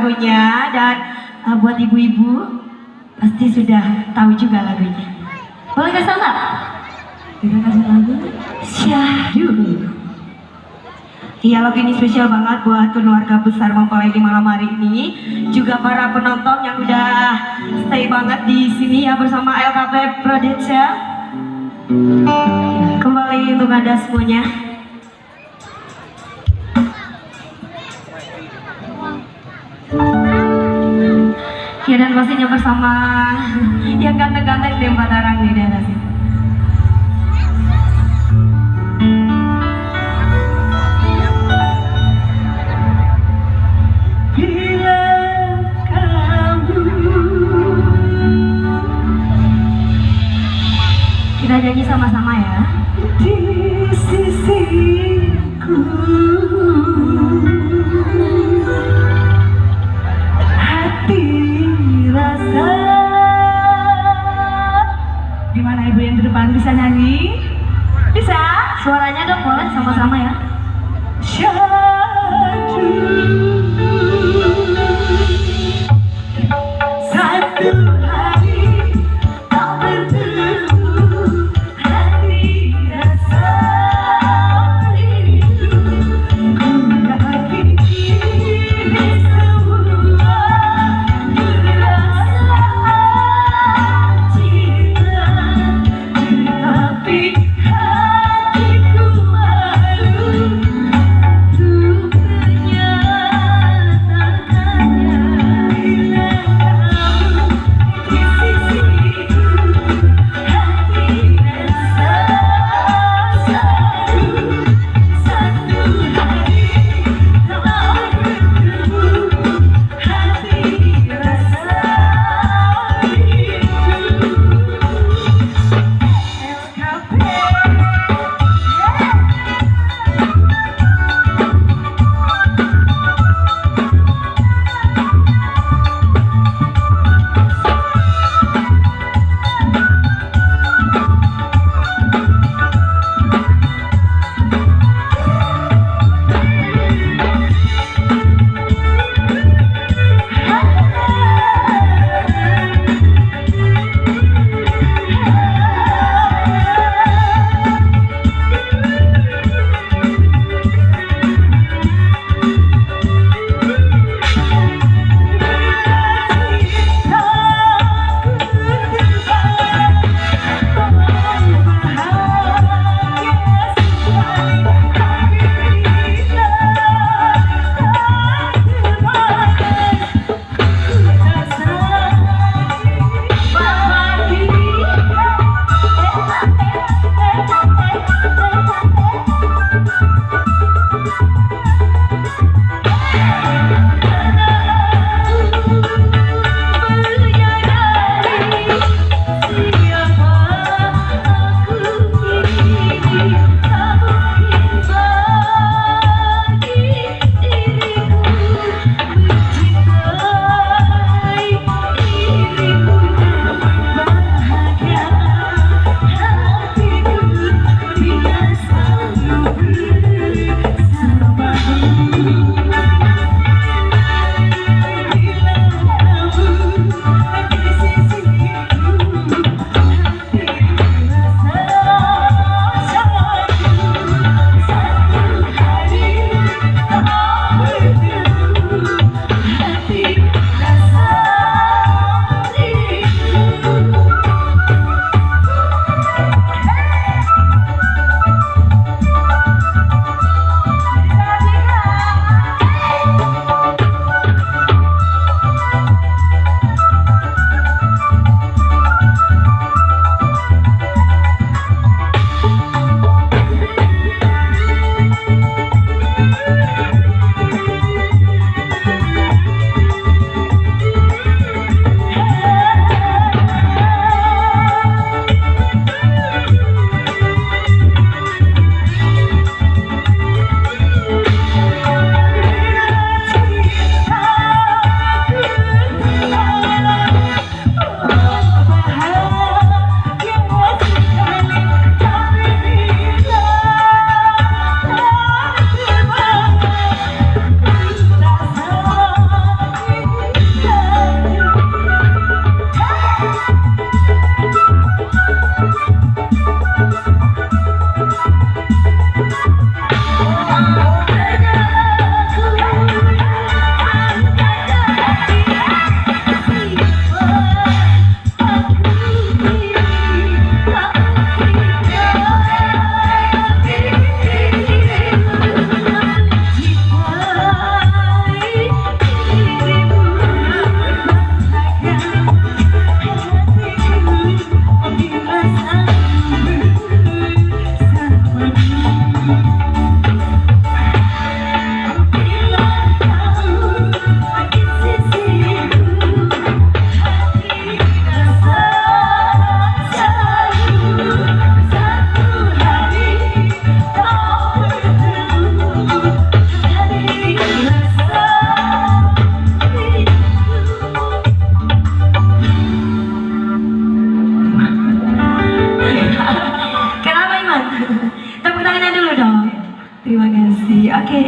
lagunya dan buat ibu-ibu pasti sudah tahu juga lagunya. Boleh kasih nggak? Kita kasih lagu Syahdu. Iya, lagu ini spesial banget buat keluarga besar mempelai di malam hari ini, juga para penonton yang udah stay banget di sini ya bersama LKP Production. Kembali untuk Anda semuanya. Ya, dan pastinya bersama yang ganteng-ganteng di empat orang di daerah sini. Kita nyanyi sama-sama ya. Di sisiku hati rasa. Gimana ibu Terima kasih. Oke.